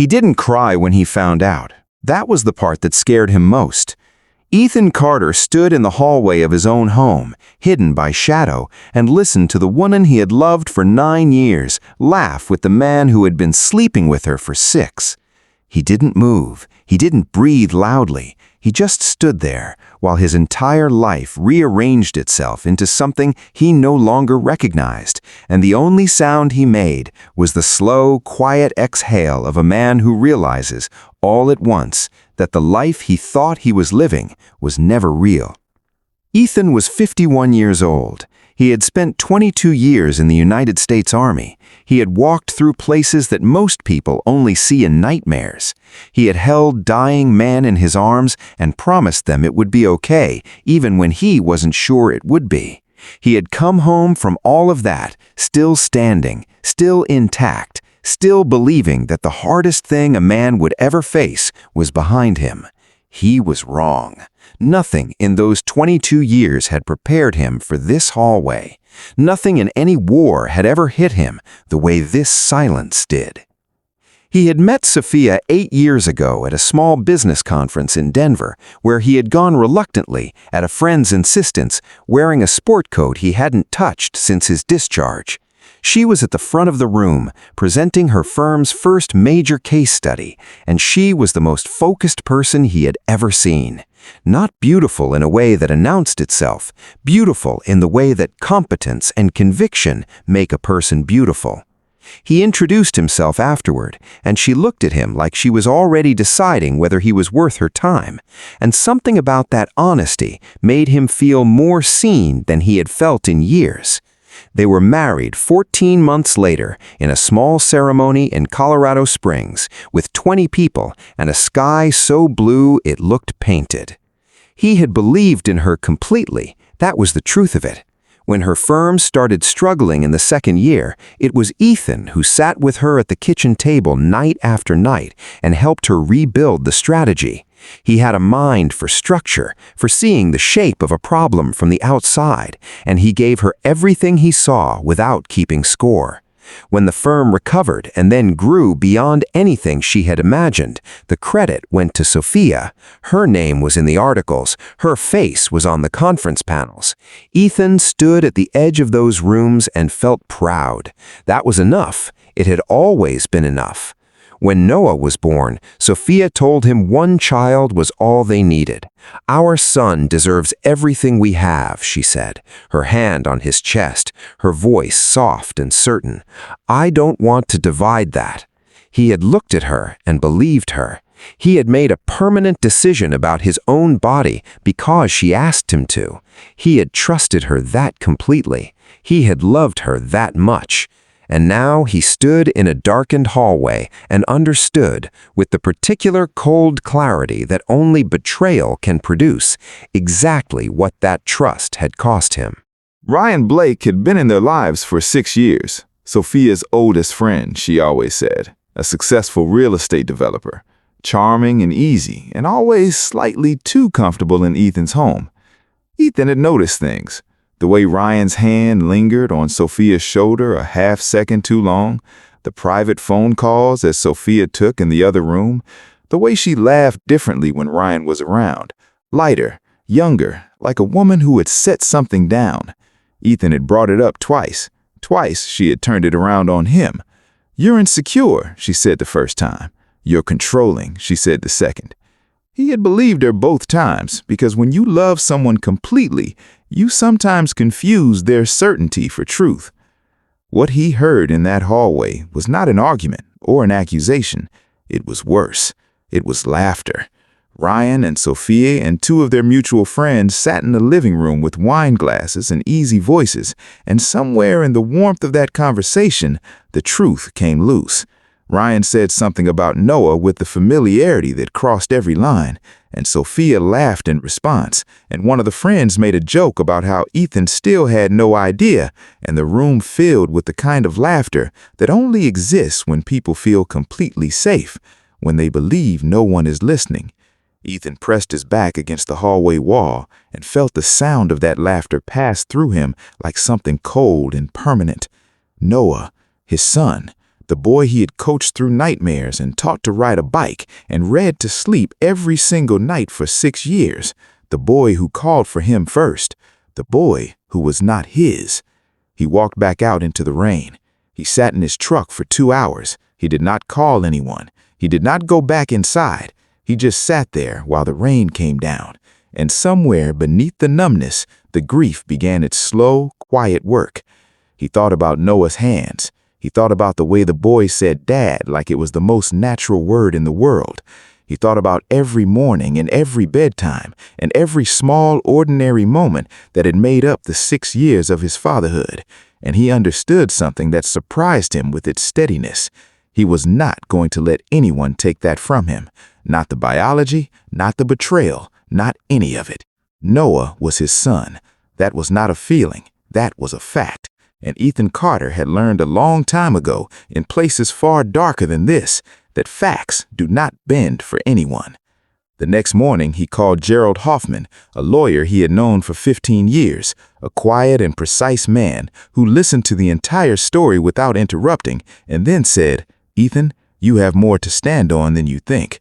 He didn't cry when he found out. That was the part that scared him most. Ethan Carter stood in the hallway of his own home, hidden by shadow, and listened to the woman he had loved for 9 years laugh with the man who had been sleeping with her for 6. He didn't move. He didn't breathe loudly. He just stood there while his entire life rearranged itself into something he no longer recognized, and the only sound he made was the slow, quiet exhale of a man who realizes, all at once, that the life he thought he was living was never real. Ethan was 51 years old. He had spent 22 years in the United States Army. He had walked through places that most people only see in nightmares. He had held dying men in his arms and promised them it would be okay, even when he wasn't sure it would be. He had come home from all of that, still standing, still intact, still believing that the hardest thing a man would ever face was behind him. He was wrong. Nothing in those 22 years had prepared him for this hallway. Nothing in any war had ever hit him the way this silence did. He had met Sophia 8 years ago at a small business conference in Denver, where he had gone reluctantly, at a friend's insistence, wearing a sport coat he hadn't touched since his discharge. She was at the front of the room, presenting her firm's first major case study, and she was the most focused person he had ever seen. Not beautiful in a way that announced itself, beautiful in the way that competence and conviction make a person beautiful. He introduced himself afterward, and she looked at him like she was already deciding whether he was worth her time, and something about that honesty made him feel more seen than he had felt in years. They were married 14 months later in a small ceremony in Colorado Springs with 20 people and a sky so blue it looked painted. He had believed in her completely. That was the truth of it. When her firm started struggling in the second year, it was Ethan who sat with her at the kitchen table night after night and helped her rebuild the strategy. He had a mind for structure, for seeing the shape of a problem from the outside, and he gave her everything he saw without keeping score. When the firm recovered and then grew beyond anything she had imagined, the credit went to Sophia. Her name was in the articles. Her face was on the conference panels. Ethan stood at the edge of those rooms and felt proud. That was enough. It had always been enough. When Noah was born, Sophia told him one child was all they needed. "Our son deserves everything we have," she said, her hand on his chest, her voice soft and certain. "I don't want to divide that." He had looked at her and believed her. He had made a permanent decision about his own body because she asked him to. He had trusted her that completely. He had loved her that much. And now he stood in a darkened hallway and understood, with the particular cold clarity that only betrayal can produce, exactly what that trust had cost him. Ryan Blake had been in their lives for 6 years. Sophia's oldest friend, she always said. A successful real estate developer. Charming and easy, and always slightly too comfortable in Ethan's home. Ethan had noticed things. The way Ryan's hand lingered on Sophia's shoulder a half-second too long, the private phone calls that Sophia took in the other room, the way she laughed differently when Ryan was around, lighter, younger, like a woman who had set something down. Ethan had brought it up twice. Twice she had turned it around on him. "You're insecure," she said the first time. "You're controlling," she said the second. He had believed her both times, because when you love someone completely, you sometimes confuse their certainty for truth. What he heard in that hallway was not an argument or an accusation. It was worse. It was laughter. Ryan and Sophia and 2 of their mutual friends sat in the living room with wine glasses and easy voices, and somewhere in the warmth of that conversation, the truth came loose. Ryan said something about Noah with the familiarity that crossed every line, and Sophia laughed in response, and one of the friends made a joke about how Ethan still had no idea, and the room filled with the kind of laughter that only exists when people feel completely safe, when they believe no one is listening. Ethan pressed his back against the hallway wall and felt the sound of that laughter pass through him like something cold and permanent. Noah, his son, The boy he had coached through nightmares and taught to ride a bike and read to sleep every single night for 6 years. The boy who called for him first. The boy who was not his. He walked back out into the rain. He sat in his truck for 2 hours. He did not call anyone. He did not go back inside. He just sat there while the rain came down. And somewhere beneath the numbness, the grief began its slow, quiet work. He thought about Noah's hands. He thought about the way the boy said "Dad" like it was the most natural word in the world. He thought about every morning and every bedtime and every small, ordinary moment that had made up the 6 years of his fatherhood. And he understood something that surprised him with its steadiness. He was not going to let anyone take that from him. Not the biology, not the betrayal, not any of it. Noah was his son. That was not a feeling. That was a fact. And Ethan Carter had learned a long time ago, in places far darker than this, that facts do not bend for anyone. The next morning, he called Gerald Hoffman, a lawyer he had known for 15 years, a quiet and precise man who listened to the entire story without interrupting, and then said, "Ethan, you have more to stand on than you think."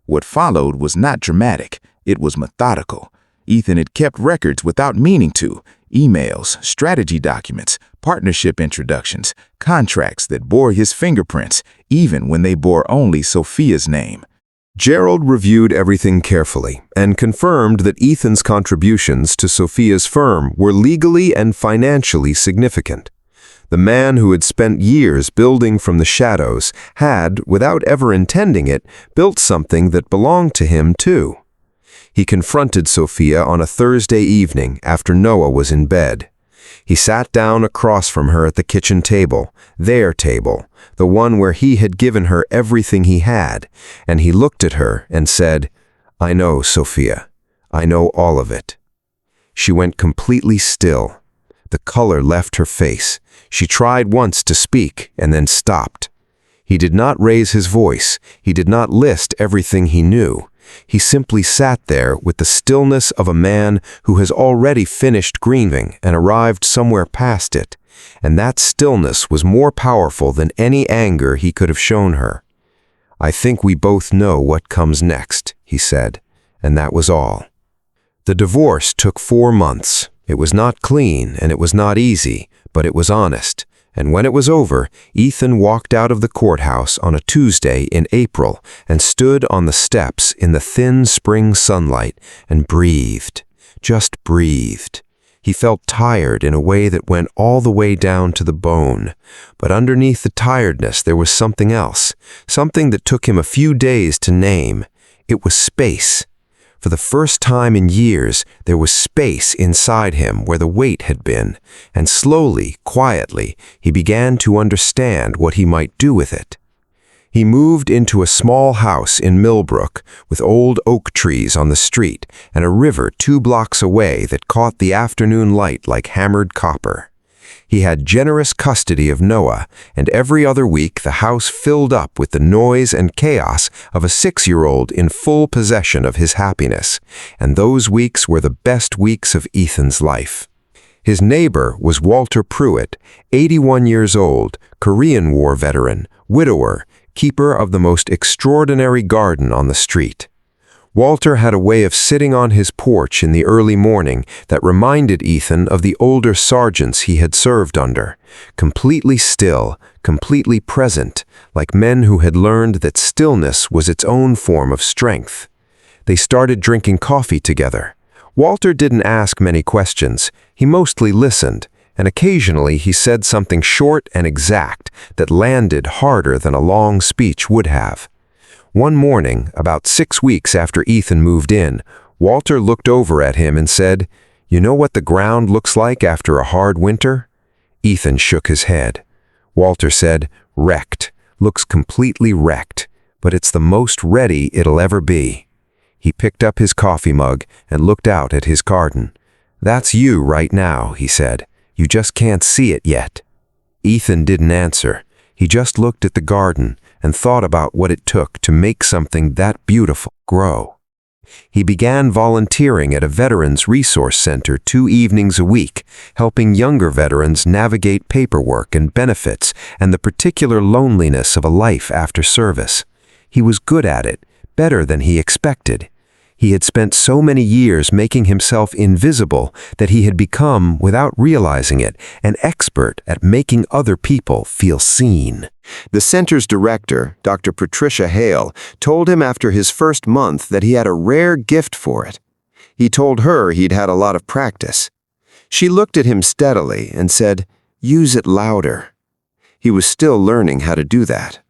What followed was not dramatic. It was methodical. Ethan had kept records without meaning to. Emails, strategy documents, partnership introductions, contracts that bore his fingerprints, even when they bore only Sophia's name. Gerald reviewed everything carefully and confirmed that Ethan's contributions to Sophia's firm were legally and financially significant. The man who had spent years building from the shadows had, without ever intending it, built something that belonged to him too. He confronted Sophia on a Thursday evening after Noah was in bed. He sat down across from her at the kitchen table, their table, the one where he had given her everything he had, and he looked at her and said, "I know, Sophia. I know all of it." She went completely still. The color left her face. She tried once to speak and then stopped. He did not raise his voice. He did not list everything he knew. He simply sat there with the stillness of a man who has already finished grieving and arrived somewhere past it, and that stillness was more powerful than any anger he could have shown her. "I think we both know what comes next," he said, and that was all. The divorce took 4 months. It was not clean and it was not easy, but it was honest. And when it was over, Ethan walked out of the courthouse on a Tuesday in April and stood on the steps in the thin spring sunlight and breathed, just breathed. He felt tired in a way that went all the way down to the bone. But underneath the tiredness there was something else, something that took him a few days to name. It was space. For the first time in years, there was space inside him where the weight had been, and slowly, quietly, he began to understand what he might do with it. He moved into a small house in Millbrook with old oak trees on the street and a river 2 blocks away that caught the afternoon light like hammered copper. He had generous custody of Noah, and every other week the house filled up with the noise and chaos of a 6-year-old in full possession of his happiness, and those weeks were the best weeks of Ethan's life. His neighbor was Walter Pruitt, 81 years old, Korean War veteran, widower, keeper of the most extraordinary garden on the street. Walter had a way of sitting on his porch in the early morning that reminded Ethan of the older sergeants he had served under, completely still, completely present, like men who had learned that stillness was its own form of strength. They started drinking coffee together. Walter didn't ask many questions. He mostly listened, and occasionally he said something short and exact that landed harder than a long speech would have. One morning, about 6 weeks after Ethan moved in, Walter looked over at him and said, "You know what the ground looks like after a hard winter?" Ethan shook his head. Walter said, "Wrecked. Looks completely wrecked, but it's the most ready it'll ever be." He picked up his coffee mug and looked out at his garden. "That's you right now," he said. "You just can't see it yet." Ethan didn't answer. He just looked at the garden and thought about what it took to make something that beautiful grow. He began volunteering at a veterans resource center 2 evenings a week, helping younger veterans navigate paperwork and benefits and the particular loneliness of a life after service. He was good at it, better than he expected. He had spent so many years making himself invisible that he had become, without realizing it, an expert at making other people feel seen. The center's director, Dr. Patricia Hale, told him after his first month that he had a rare gift for it. He told her he'd had a lot of practice. She looked at him steadily and said, "Use it louder." He was still learning how to do that.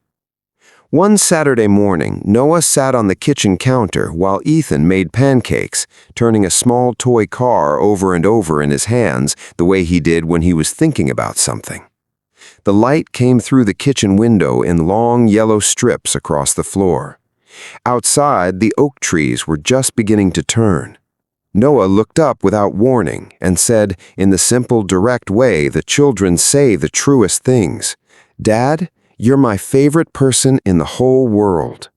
One Saturday morning, Noah sat on the kitchen counter while Ethan made pancakes, turning a small toy car over and over in his hands the way he did when he was thinking about something. The light came through the kitchen window in long yellow strips across the floor. Outside, the oak trees were just beginning to turn. Noah looked up without warning and said, in the simple, direct way the children say the truest things, "Dad, you're my favorite person in the whole world."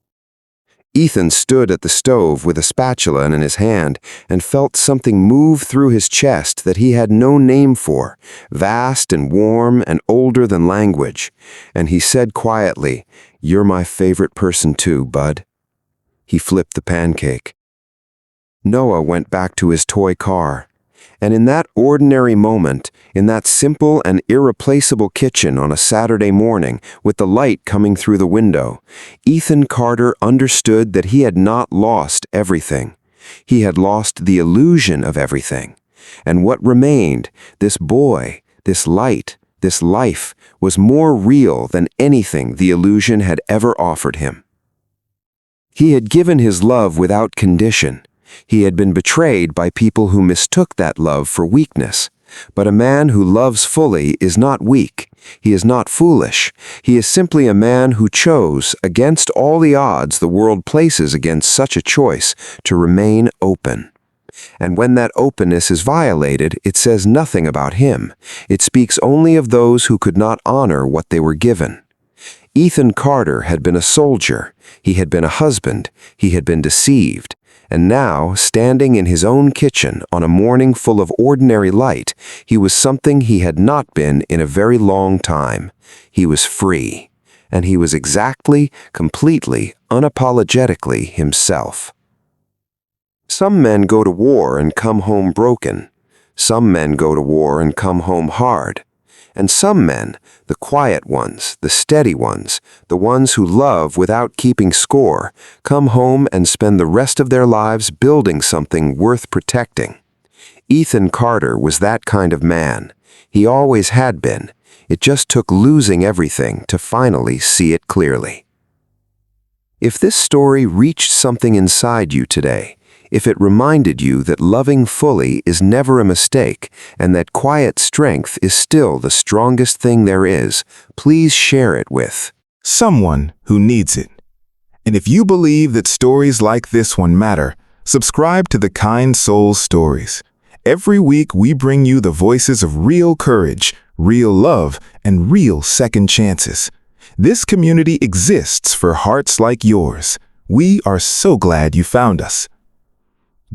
Ethan stood at the stove with a spatula in his hand and felt something move through his chest that he had no name for, vast and warm and older than language. And he said quietly, "You're my favorite person too, bud." He flipped the pancake. Noah went back to his toy car. And in that ordinary moment, in that simple and irreplaceable kitchen on a Saturday morning, with the light coming through the window, Ethan Carter understood that he had not lost everything. He had lost the illusion of everything. And what remained, this boy, this light, this life, was more real than anything the illusion had ever offered him. He had given his love without condition. He had been betrayed by people who mistook that love for weakness. But a man who loves fully is not weak. He is not foolish. He is simply a man who chose, against all the odds the world places against such a choice, to remain open. And when that openness is violated, it says nothing about him. It speaks only of those who could not honor what they were given. Ethan Carter had been a soldier. He had been a husband. He had been deceived. And now, standing in his own kitchen on a morning full of ordinary light, he was something he had not been in a very long time. He was free. And he was exactly, completely, unapologetically himself. Some men go to war and come home broken. Some men go to war and come home hard. And some men, the quiet ones, the steady ones, the ones who love without keeping score, come home and spend the rest of their lives building something worth protecting. Ethan Carter was that kind of man. He always had been. It just took losing everything to finally see it clearly. If this story reached something inside you today, if it reminded you that loving fully is never a mistake and that quiet strength is still the strongest thing there is, please share it with someone who needs it. And if you believe that stories like this one matter, subscribe to the Kind Soul Stories. Every week we bring you the voices of real courage, real love, and real second chances. This community exists for hearts like yours. We are so glad you found us.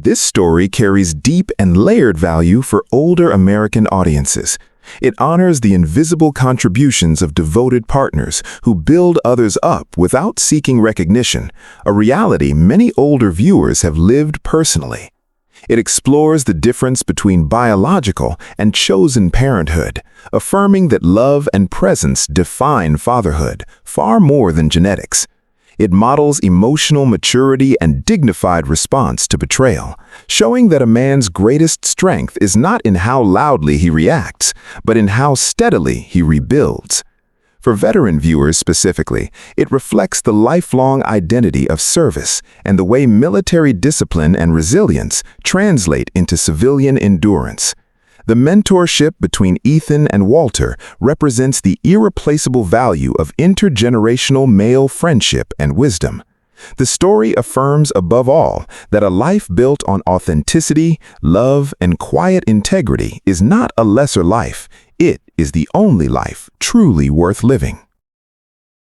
This story carries deep and layered value for older American audiences. It honors the invisible contributions of devoted partners who build others up without seeking recognition, a reality many older viewers have lived personally. It explores the difference between biological and chosen parenthood, affirming that love and presence define fatherhood far more than genetics. It models emotional maturity and dignified response to betrayal, showing that a man's greatest strength is not in how loudly he reacts, but in how steadily he rebuilds. For veteran viewers specifically, it reflects the lifelong identity of service and the way military discipline and resilience translate into civilian endurance. The mentorship between Ethan and Walter represents the irreplaceable value of intergenerational male friendship and wisdom. The story affirms above all that a life built on authenticity, love, and quiet integrity is not a lesser life. It is the only life truly worth living.